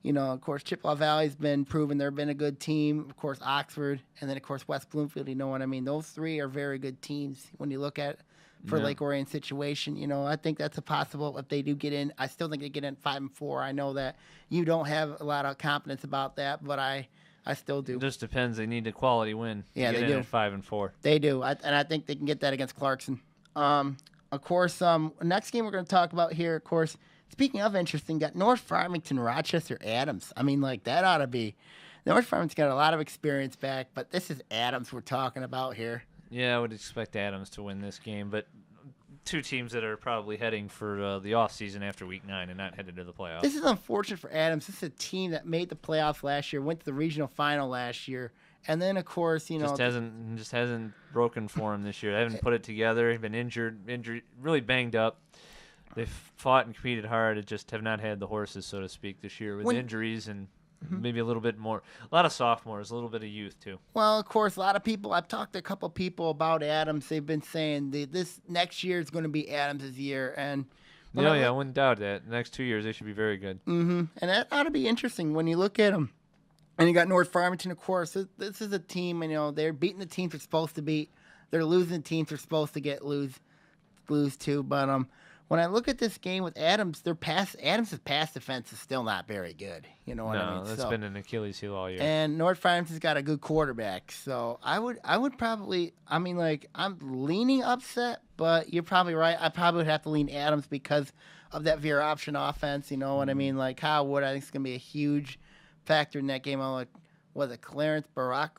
of course, Chippewa Valley's been proven they've been a good team. Of course, Oxford, and then of course West Bloomfield. You know what I mean? Those three are very good teams when you look at it for Lake Orion situation. I think that's a possible if they do get in. I still think they get in 5-4. I know that you don't have a lot of confidence about that, but I still do. It just depends. They need a quality win. Yeah, they do. At 5-4. They do, and I think they can get that against Clarkson. Of course, next game we're going to talk about here, of course, speaking of interesting, got North Farmington, Rochester, Adams. That ought to be. North Farmington's got a lot of experience back, but this is Adams we're talking about here. Yeah, I would expect Adams to win this game, but two teams that are probably heading for the offseason after Week 9 and not headed to the playoffs. This is unfortunate for Adams. This is a team that made the playoffs last year, went to the regional final last year, and then, of course, just hasn't broken for him this year. They haven't put it together. He's been injured, really banged up. They've fought and competed hard. Just have not had the horses, so to speak, this year with injuries and maybe a little bit more. A lot of sophomores, a little bit of youth too. Well, of course, a lot of people. I've talked to a couple people about Adams. They've been saying this next year is going to be Adams' year, and I wouldn't doubt that. The next 2 years, they should be very good. And that ought to be interesting when you look at them. And you got North Farmington, of course. This is a team, they're beating the teams they're supposed to beat. They're losing the teams they're supposed to lose to. But when I look at this game with Adams, Adams' pass defense is still not very good. You know what I mean? No, that's been an Achilles heel all year. And North Farmington's got a good quarterback. So I would probably, I'm leaning upset, but you're probably right. I probably would have to lean Adams because of that veer option offense. You know what I mean? Like Kyle Wood, I think is going to be a huge factor in that game. Was it Clarence Broadnax.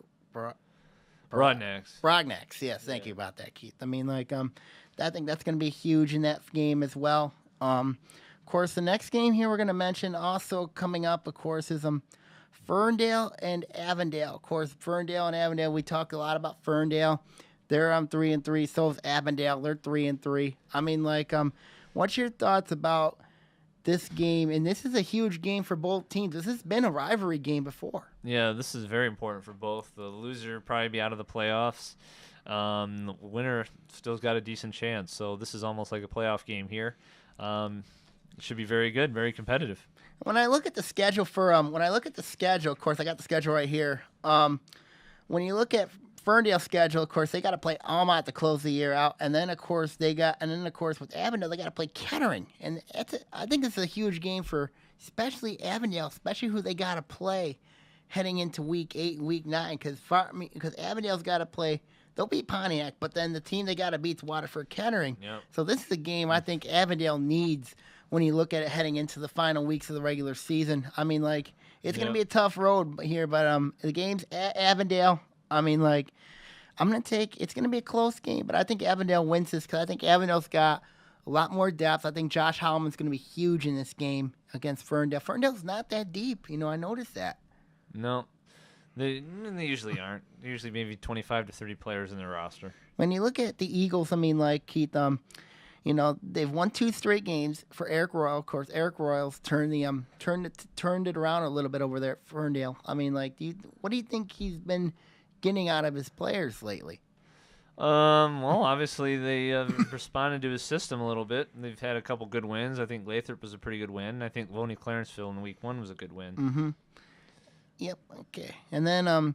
Brognax, yes. Thank you about that, Keith. I think that's going to be huge in that game as well. Of course, the next game here we're going to mention also coming up, of course, is Ferndale and Avondale. Of course, Ferndale and Avondale, we talked a lot about Ferndale. They're 3-3. So is Avondale. They're 3-3. What's your thoughts about this game? And this is a huge game for both teams. This has been a rivalry game before. Yeah, this is very important for both. The loser probably be out of the playoffs. The winner still's got a decent chance. So this is almost like a playoff game here. It should be very good, very competitive. When I look at the schedule of course, I got the schedule right here. When you look at Ferndale's schedule, of course, they got to play Almont to close the year out, and then of course with Avondale they got to play Kettering, and I think it's a huge game for especially Avondale, especially who they got to play heading into Week 8 and Week 9, because Avondale's got to play. They'll beat Pontiac, but then the team they got to beat is Waterford Kettering. Yep. So this is a game I think Avondale needs when you look at it heading into the final weeks of the regular season. It's going to be a tough road here, but the game's at Avondale. I'm going to it's going to be a close game, but I think Avondale wins this because I think Avondale's got a lot more depth. I think Josh Holloman's going to be huge in this game against Ferndale. Ferndale's not that deep. I noticed that. No, they usually aren't. Usually maybe 25 to 30 players in their roster. When you look at the Eagles, Keith, they've won 2 straight games for Eric Royal. Of course, Eric Royal's turned it around a little bit over there at Ferndale. What do you think he's been getting out of his players lately? Well, obviously they responded to his system a little bit. They've had a couple good wins. I think Lathrop was a pretty good win. I think Loney Clarenceville in Week 1 was a good win. Mm-hmm. Yep. Okay. And then, of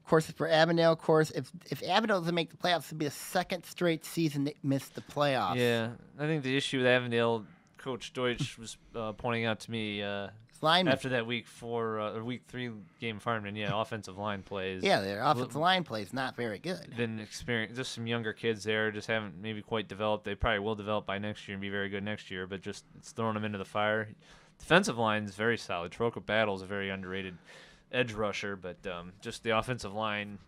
course, for Avondale, of course, if Avondale doesn't make the playoffs, it'll be the second straight season they missed the playoffs. Yeah, I think the issue with Avondale, Coach Deutsch was pointing out to me after that Week 3 game fireman, offensive line plays. Yeah, their offensive line play is not very good. Been experienced, just some younger kids there, just haven't maybe quite developed. They probably will develop by next year and be very good next year, but just it's throwing them into the fire. Defensive line is very solid. Troca Battle's a very underrated edge rusher, but just the offensive line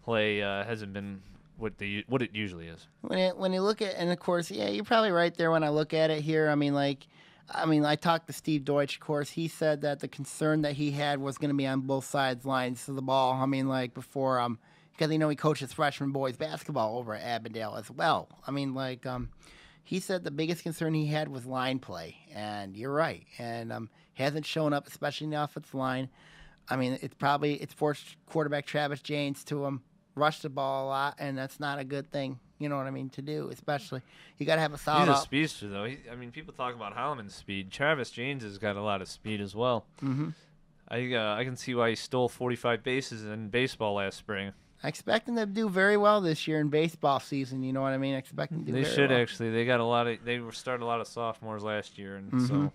play hasn't been what it usually is. When you look at, and of course, you're probably right there when I look at it here. I talked to Steve Deutsch, of course. He said that the concern that he had was going to be on both sides lines of the ball. Before because he coaches freshman boys basketball over at Avondale as well. I mean, like, he said the biggest concern he had was line play, and you're right. And hasn't shown up, especially in the offensive line. I mean, it's forced quarterback Travis James to rush the ball a lot, and that's not a good thing. You know what I mean, to do, especially. You got to have a solid... He's a speedster, though. People talk about Holloman's speed. Travis James has got a lot of speed as well. Mm-hmm. I can see why he stole 45 bases in baseball last spring. I expect them to do very well this year in baseball season. You know what I mean? I expect them to do They very should, well. actually. They were starting a lot of sophomores last year, and so...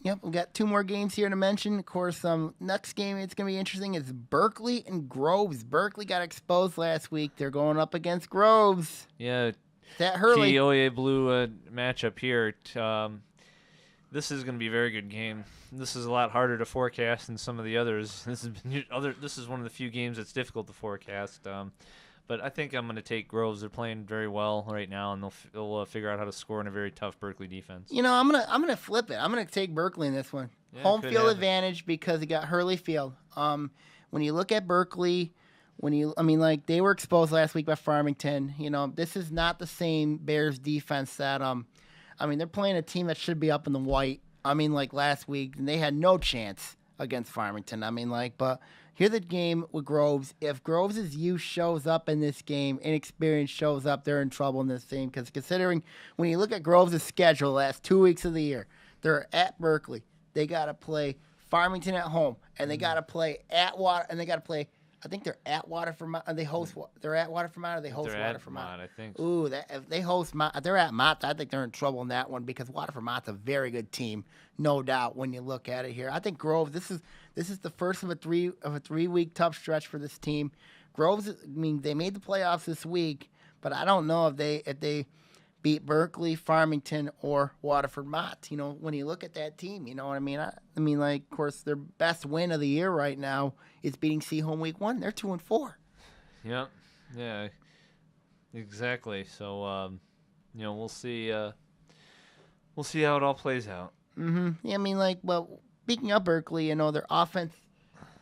Yep, we got 2 more games here to mention. Of course, next game it's going to be interesting is Berkeley and Groves. Berkeley got exposed last week. They're going up against Groves. Yeah, That Hurley. key OAA Blue matchup here. This is going to be a very good game. This is a lot harder to forecast than some of the others. This is one of the few games that's difficult to forecast. But I think I'm going to take Groves. They're playing very well right now, and they'll figure out how to score in a very tough Berkeley defense. You know, I'm gonna flip it. I'm gonna take Berkeley in this one. Yeah, Home could field happen. advantage because he got Hurley Field. When you look at Berkeley, they were exposed last week by Farmington. You know, this is not the same Bears defense that they're playing a team that should be up in the white. Last week, and they had no chance against Farmington. But here's the game with Groves. If Groves' youth shows up in this game, inexperience shows up, they're in trouble in this game. Because considering when you look at Groves' schedule the last 2 weeks of the year, they're at Berkeley. They got to play Farmington at home, and they got to play at Water, and they got to play. I think they're at Waterford. They host. They're at Waterford, or they host Waterford. I think. Ooh, if they host, they're at Mott. I think they're in trouble in that one because Waterford Mott's a very good team, no doubt. When you look at it here, I think Grove. This is the first of a 3-week tough stretch for this team. Groves. They made the playoffs this week, but I don't know if they beat Berkeley, Farmington, or Waterford Mott. You know, when you look at that team, you know what I mean? Of course, their best win of the year right now is beating Seaholm week 1. They're 2-4. Yep. Yeah. Exactly. So, we'll see. We'll see how it all plays out. Mm-hmm. Yeah, speaking of Berkeley, their offense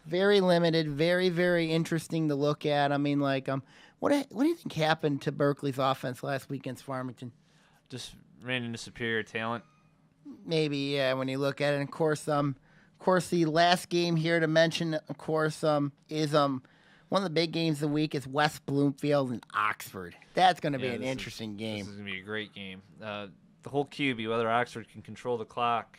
very limited, very, very interesting to look at. What do you think happened to Berkeley's offense last week against Farmington? Just ran into superior talent. Maybe, yeah, when you look at it. And of course, the last game here to mention, of course, is one of the big games of the week is West Bloomfield and Oxford. That's going to be an interesting game. This is going to be a great game. The whole key will be whether Oxford can control the clock.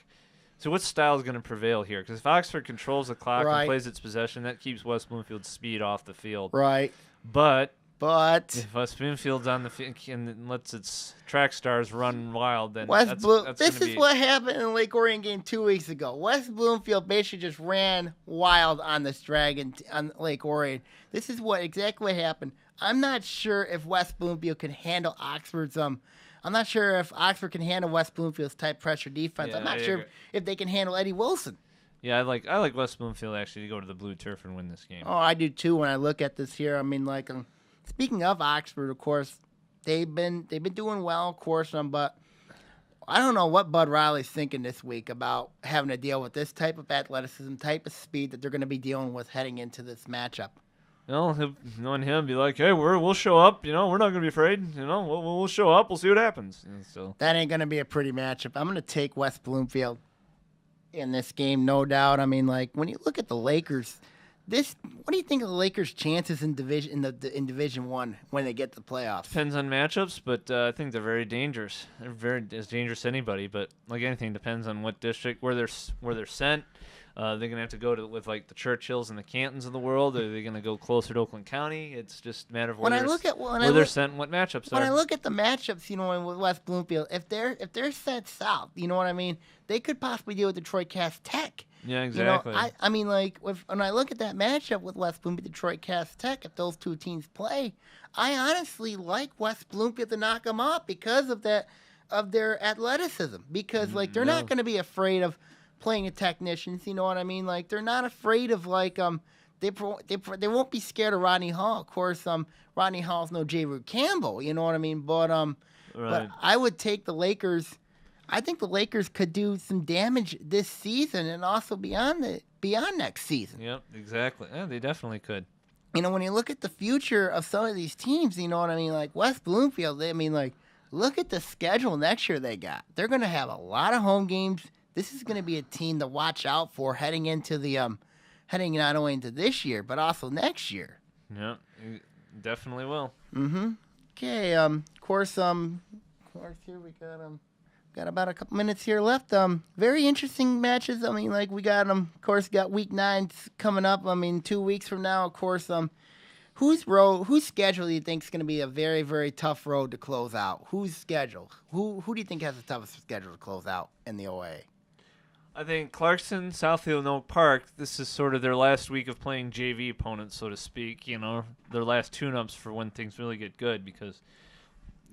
So what style is going to prevail here? Because if Oxford controls the clock and plays its possession, that keeps West Bloomfield's speed off the field. Right. But if West Bloomfield's on the field and lets its track stars run wild, then this is what happened in the Lake Orion game 2 weeks ago. West Bloomfield basically just ran wild on this dragon on Lake Orion. This is exactly what happened. I'm not sure if West Bloomfield can handle Oxford's I'm not sure if Oxford can handle West Bloomfield's tight pressure defense. Yeah, I'm not sure if they can handle Eddie Wilson. Yeah, I like West Bloomfield actually to go to the blue turf and win this game. Oh, I do too. When I look at this here, speaking of Oxford, of course, they've been doing well, of course, but I don't know what Bud Riley's thinking this week about having to deal with this type of athleticism, type of speed that they're going to be dealing with heading into this matchup. Knowing him, be like, hey, we'll show up. We're not going to be afraid. We'll show up. We'll see what happens. So that ain't going to be a pretty matchup. I'm going to take West Bloomfield in this game, no doubt. When you look at the Lakers, what do you think of the Lakers' chances in Division 1 when they get to the playoffs? Depends on matchups, but I think they're very dangerous. They're very as dangerous as anybody. But like anything, depends on what district, where they're sent. They're gonna have to go with the Churchills and the Cantons of the world. Are they gonna go closer to Oakland County? It's just a matter of where they're sent and what matchups When I look at the matchups, with West Bloomfield, if they're sent south, you know what I mean? They could possibly deal with Detroit Cass Tech. Yeah, exactly. When I look at that matchup with West Bloomfield, Detroit Cass Tech, if those two teams play, I honestly like West Bloomfield to knock them off because of their athleticism. Because they're not going to be afraid of playing the technicians, you know what I mean? They're not afraid of they won't be scared of Rodney Hall. Of course, Rodney Hall's no J. Root Campbell, you know what I mean? But I would take the Lakers. I think the Lakers could do some damage this season and also beyond next season. Yep, exactly. Yeah, they definitely could. when you look at the future of some of these teams, you know what I mean? Like West Bloomfield, look at the schedule next year they got. They're going to have a lot of home games. This is going to be a team to watch out for heading into heading not only into this year, but also next year. Yeah, definitely will. Mm-hmm. Okay, of course, here we got about a couple minutes here left. Very interesting matches. I mean, like we got of course, got week 9 coming up. I mean, 2 weeks from now, of course. Whose schedule do you think is going to be a very, very tough road to close out? Whose schedule? Who do you think has the toughest schedule to close out in the OA? I think Clarkson, Southfield, and Oak Park, this is sort of their last week of playing JV opponents, so to speak. Their last tune-ups for when things really get good, because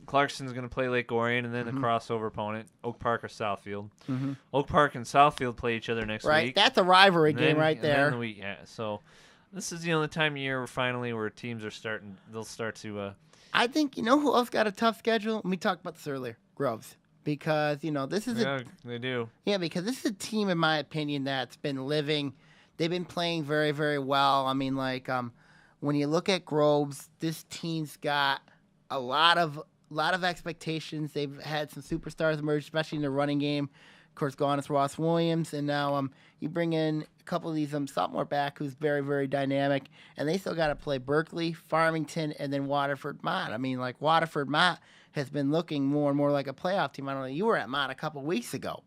Clarkson's going to play Lake Orion and then a crossover opponent, Oak Park or Southfield. Mm-hmm. Oak Park and Southfield play each other next week. Right, that's a rivalry game right there. So this is the time of year where teams are they'll start to... I think, who else got a tough schedule? We talked about this earlier, Groves. Because, this is they do. Yeah, because this is a team, in my opinion, that's been living. They've been playing very, very well. I mean, like, when you look at Groves, this team's got a lot of expectations. They've had some superstars emerge, especially in the running game. Of course, gone is Ross Williams, and now you bring in a couple of these sophomore back who's very, very dynamic, and they still got to play Berkeley, Farmington, and then Waterford Mott. I mean, like Waterford Mott has been looking more and more like a playoff team. I don't know. You were at Mott a couple of weeks ago,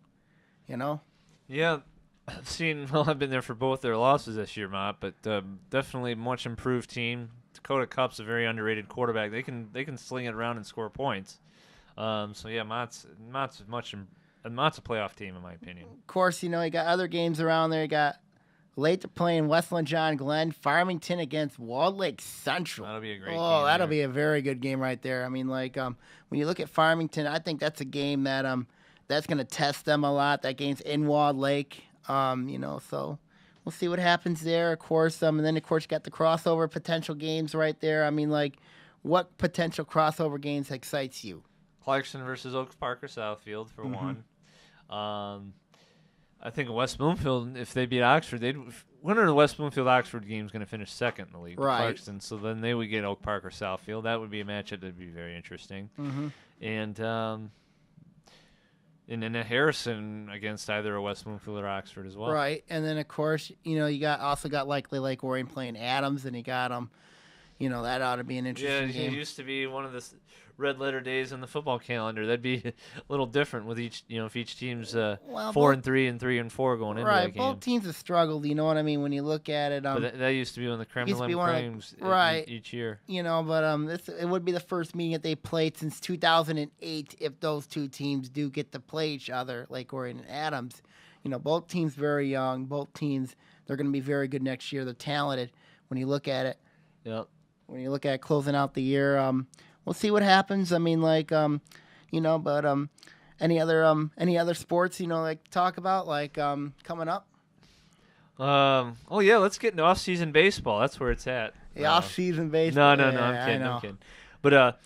Yeah, I've been there for both their losses this year, Mott, but definitely a much improved team. Dakota Cup's a very underrated quarterback. They can sling it around and score points. So yeah, Mott's a playoff team in my opinion. Of course, you got other games around there. You got late to playing Westland John Glenn, Farmington against Walled Lake Central. That'll be a great game. Oh, that'll be a very good game right there. I mean, like when you look at Farmington, I think that's a game that that's going to test them a lot. That game's in Walled Lake. So we'll see what happens there. Of course, and then of course you got the crossover potential games right there. I mean, like, what potential crossover games excites you? Clarkson versus Oak Park or Southfield for one. I think West Bloomfield, if they beat Oxford, winner of the West Bloomfield-Oxford game is going to finish second in the league. Right. Clarkson, so then they would get Oak Park or Southfield. That would be a matchup that would be very interesting. Mm-hmm. And then a Harrison against either a West Bloomfield or Oxford as well. Right, and then of course, you also got likely Lake Orion playing Adams, and you got that ought to be an interesting game. It used to be one of the red letter days on the football calendar. That'd be a little different with each, if each team's 4-3 and 3-4 going into that game. Right, both teams have struggled. You know what I mean? When you look at it, but that used to be one of the creme de la cremes each year. But it would be the first meeting that they played since 2008 if those two teams do get to play each other, Lake Orion and Adams. Both teams very young. Both teams, they're going to be very good next year. They're talented. When you look at it. Yep. When you look at closing out the year, we'll see what happens. I mean, like, but any other sports, to talk about, like, coming up? Let's get into off-season baseball. That's where it's at. Off-season baseball. No, I'm kidding. But,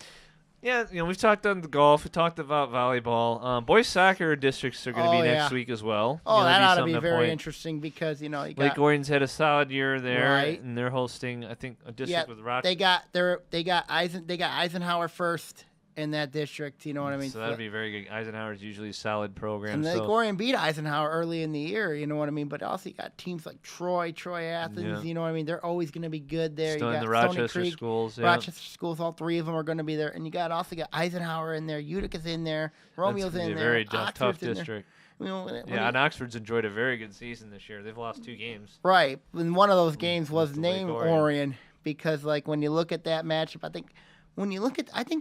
we've talked on the golf. We talked about volleyball. Boys soccer districts are going to be next week as well. Oh, that ought to be very interesting because, you got Lake Orion's had a solid year there, right. And they're hosting, I think, a district with Rochester. They got Eisenhower first in that district. You know what I mean? So that'd be very good. Eisenhower's usually a solid program. And Lake Orion beat Eisenhower early in the year. You know what I mean? But also you got teams like Troy Athens. Yeah. You know what I mean? They're always going to be good there. Still you got in the Rochester Stony Creek, schools. Yeah. Rochester schools. All three of them are going to be there. And you also got Eisenhower in there. Utica's in there. Romeo's in there. Very tough district. And Oxford's enjoyed a very good season this year. They've lost 2 games. Right. And one of those games was named Orion because, like, when you look at that matchup, I think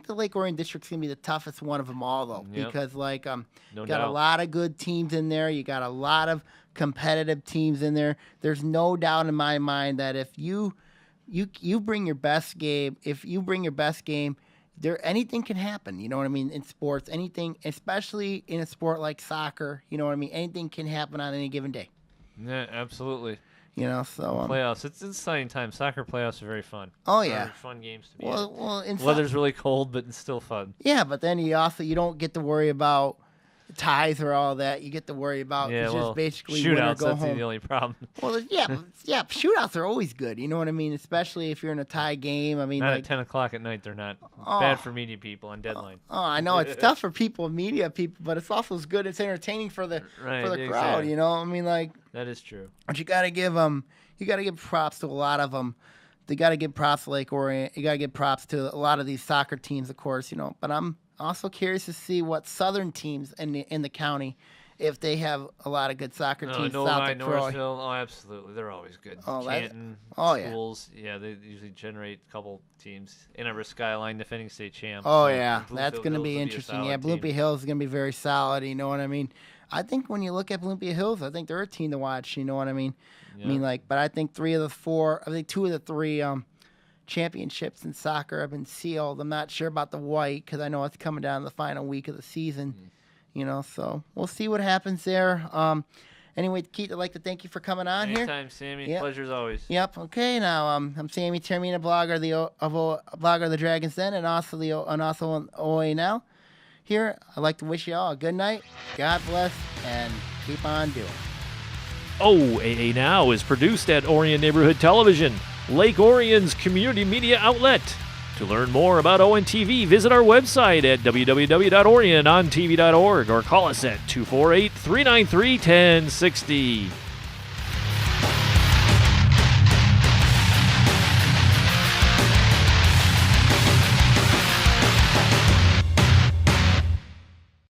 the Lake Orion district's going to be the toughest one of them all, though, because, like, you got a lot of good teams in there. You got a lot of competitive teams in there. There's no doubt in my mind that if you bring your best game, anything can happen. You know what I mean? In sports, anything, especially in a sport like soccer, you know what I mean? Anything can happen on any given day. Yeah, absolutely. So playoffs. It's exciting time. Soccer playoffs are very fun. Oh yeah, fun games to be. Well, weather's really cold, but it's still fun. Yeah, but then you don't get to worry about ties or all that you get to worry about. Yeah, It's well, just basically win or shootouts, go that's home. the only problem. Well, yeah, shootouts are always good. You know what I mean? Especially if you're in a tie game. I mean, Not like, at 10 o'clock at night, they're not. Oh. Bad for media people on deadline. oh, I know it's tough for people, media people, but it's also good. It's entertaining for the Right, crowd. exactly. You know, I mean, like, That is true. but you gotta give props to a lot of them. They gotta give props to Lake Orion. You gotta give props to a lot of these soccer teams, of course. You know, but I'm also curious to see what southern teams in the county, if they have a lot of good soccer teams. South Novi, of Troy. Northville, oh, absolutely. They're always good. Oh, that- Canton, oh, yeah. schools, yeah, they usually generate a couple teams. Ann Arbor Skyline, defending state champs. Oh so yeah, Bloomfield that's going to Hills be will a interesting. solid Yeah, team. Bloomfield Hills is going to be very solid. You know what I mean? I think when you look at Bloomfield Hills, I think they're a team to watch. You know what I mean? Yeah. I mean, like, but I think 2 of the 3 championships in soccer have been sealed. I'm not sure about the white because I know it's coming down to the final week of the season. You know, so we'll see what happens there. Anyway, Keith, I'd like to thank you for coming on here. Anytime, Sammy. Yep. Pleasure as always. Yep. Okay. Now, I'm Sammy Termina, blogger of the Dragons Den, and also on OAA Now. Here, I'd like to wish you all a good night. God bless, and keep on doing. OAA Now is produced at Orion Neighborhood Television, Lake Orion's community media outlet. To learn more about ONTV, visit our website at www.orionontv.org or call us at 248-393-1060.